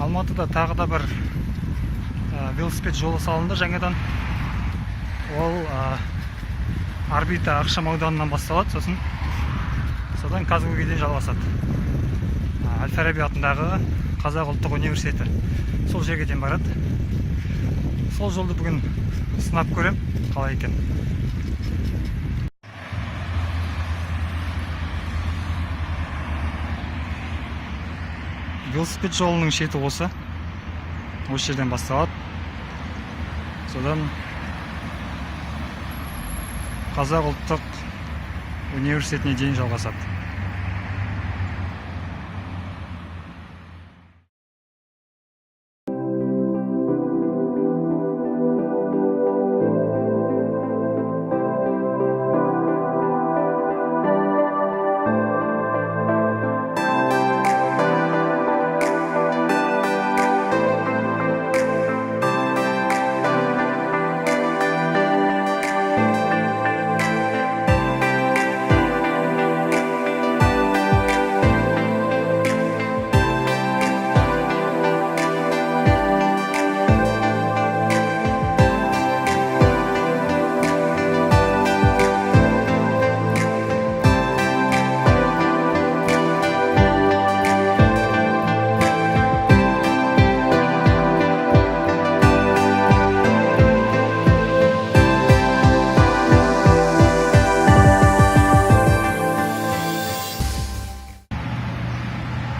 Алматыда тағы да бір велосипед жолы салынды жаңадан. Ол орбита Ақшам ауданынан басталады, содан Казгуге дейін жалғасады. Әл-Фараби атындағы Қазақ ұлттық университеті сол жерге дейін барады. Сол жолды бүгін сынап көрем, қалай екен. Велосипед жолының шеті осы жерден басталады. Содан Қазақ ұлттық университетіне дейін жалғасады.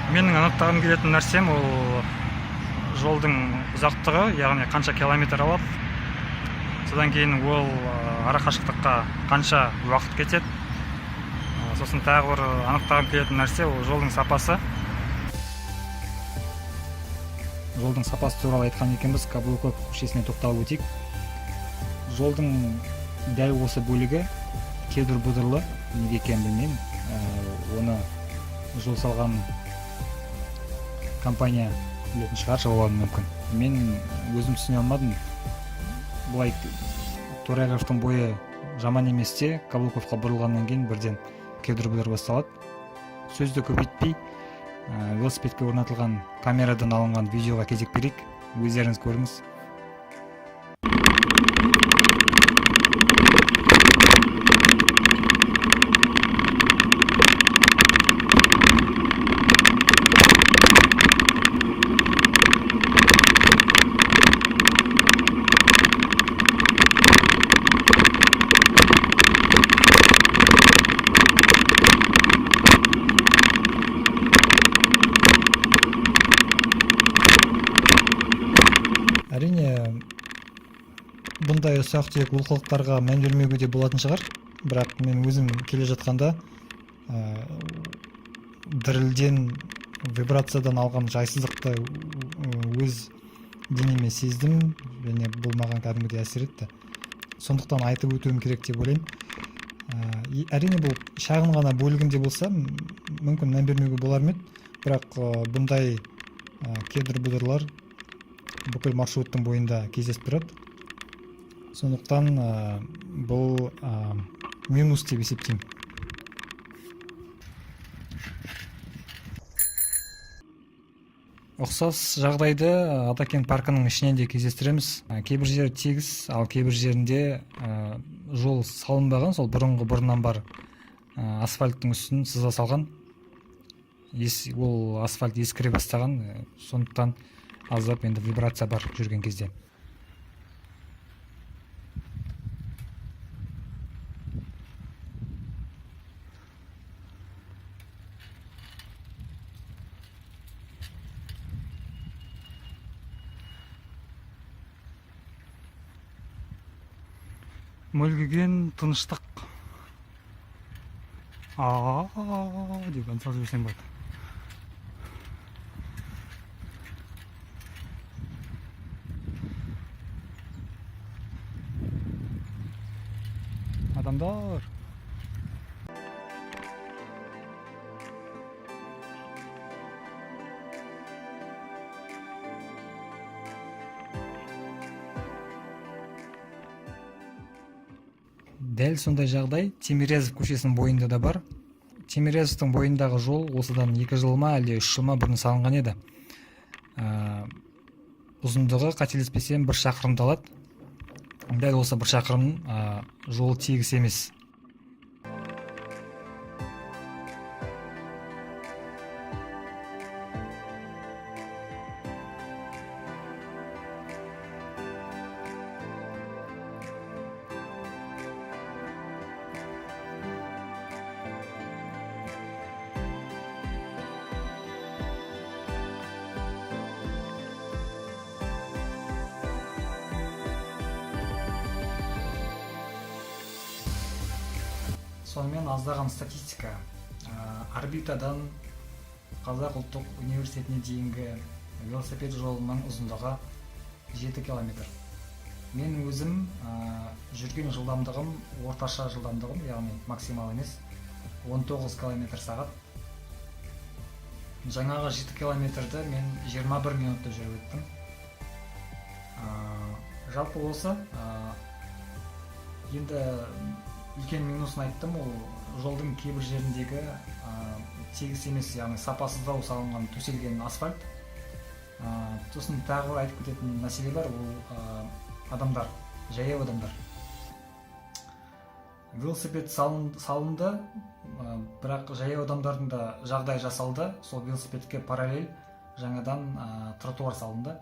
Менің анықтағым келетін нәрсем ол жолдың ұзақтығы, яғни қанша километр алады. Содан кейін ол арақашықтыққа қанша уақыт кетеді. Сосын тағы бір анықтағым келетін нәрсе ол жолдың сапасы. Жолдың сапасы туралы айтқан екенбіз, Каблуков көшесіне тоқталып өтейік. Жолдың дәл осы бөлігі кедір-бұдырлы, неге екенін білмеймін. Оны жол салған компания білетін шығар, жауабы мүмкін. Мен өзім түсіне алмадым. Бұлай Торайғыровтың бойы жаман емес те, Каблуковқа бұрылғаннан кейін бірден кедір-бұдыр басталады. Сөзді көбейтпей, велосипедке орнатылған камерадан алынған видеоға кезек берейік. Өздеріңіз көріңіз. Әрине, бұндай ұсақ-түйек олқылықтарға мән бермеуге де болатын шығар, бірақ мен өзім келе жатқанда дірілден, вибрациядан алған жайсыздықты өз денеме сездім, және бұл маған кәдімгідей әсер етті. Сондықтан айтып өтуім керек деп ойлаймын. Әрине, бұл шағын ғана бөлігінде болса, мүмкін мән бермеуге болар ма еді, бірақ бұндай кедір-бұдырлар бүкіл маршруттың бойында кездесіп тұрады. Сондықтан бұл минус деп есептеймін. Ұқсас жағдайды Атакент паркының ішінен де кездестіреміз. Кейбір жері тегіс, ал кейбір жерінде жол салынбаған, сол бұрыннан бар асфальттың үстін сыза салған. Ол асфальт ескіре бастаған, сондықтан аздап енді вибрация бар жүрген кезде. Мүлгіген тыныштық. Деп ән салып жүрсем болады. Адамдар. Дәл сондай жағдай Тимирязев көшесінің бойында да бар. Тимирязевтің бойындағы жол осыдан 2 жыл ма, әлде 3 жыл ма бұрын салынған еді. ұзындығы қателеспесем 1 шақырымды алады. Дәл осы 1 шақырым жол тегіс емес. Сонымен аздаған статистика. Орбитадан Қазақ ұлттық университетіне дейінгі велосипед жолының ұзындығы 7 километр. Мен өзім жүрген жылдамдығым, орташа жылдамдығым, яғни максимал емес, 19 км сағат. Жаңағы 7 километрді мен 21 минутта жүріп өттім. Жалпы осы, енді үлкен минусын айттым, ол жолдың кейбір жеріндегі тегіс емес, яғни сапасыздау салынған төселген асфальт. Сосын тағы айтып кететін мәселе бар, ол адамдар, жаяу адамдар. Велосипед салынды, бірақ жаяу адамдардың да жағдай жасалды. Сол велосипедке параллель жаңадан тротуар салынды.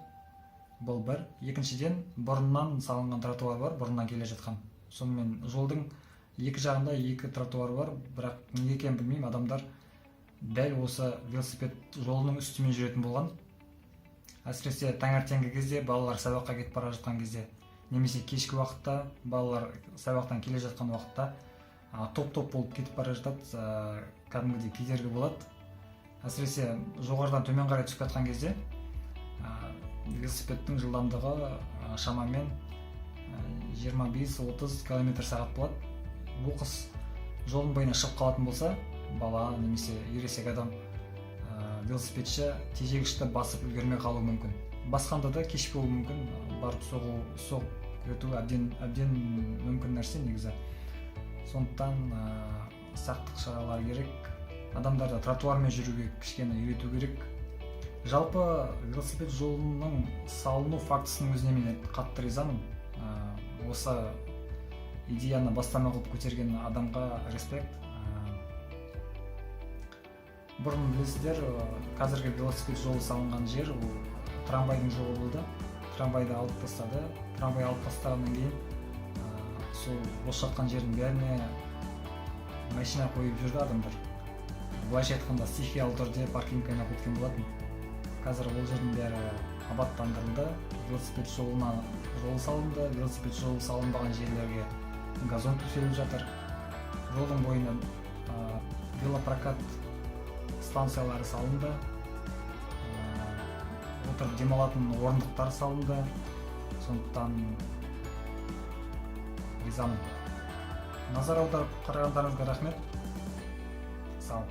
Бұл бір. Екіншіден, бұрыннан салынған тротуар бар, бұрыннан келе жатқан. Сонымен жолдың екі жағында 2 тротуар бар, бірақ неге екенін білмеймін, адамдар дәл осы велосипед жолының үстімен жүретін болған. Әсіресе таңертеңгі кезде, балалар сабаққа кетіп бара жатқан кезде, немесе кешкі уақытта, балалар сабақтан келе жатқан уақытта топ-топ болып кетіп бара жатады, кәдімгідей кедергі болады. Әсіресе жоғарыдан төмен қарай түсіп жатқан кезде велосипедтің жылдамдығы шамамен 25-30 км сағат болады. Оқыс жолдың бойына шығып қалатын болса, бала немесе ересек адам, велосипедші тежегішті басып үлгермей қалуы мүмкін. Басқанда да кеш болуы мүмкін, барып соғып өту әбден мүмкін нәрсе негізі. Сондықтан сақтық шаралар керек, адамдарды тротуармен жүруге кішкене үйрету керек. Жалпы велосипед жолының салыну фактісінің өзіне мен қатты ризамын. Осы идеяны бастама қылып көтерген адамға респект. Бұрын білесіздер, қазіргі велосипед жолы салынған жер ол трамвайдың жолы болды. Трамвайды алып тастады. Трамвай алып тастағаннан кейін сол бос жатқан жердің бәріне машина қойып жүрді адамдар. Былайша айтқанда стихиялы түрде паркингке айналып кеткен болатын. Қазір ол жердің бәрі абаттандырылды. Велосипед жолы салынды. Велосипед жолы салынбаған жерлерге газон төселіп жатыр. Жолдың бойына велопрокат станциялары салынды. Отырып демалатын орындықтар салынды. Сондықтан ризамын. Назар аударып қарағандарыңызға рахмет. Сау.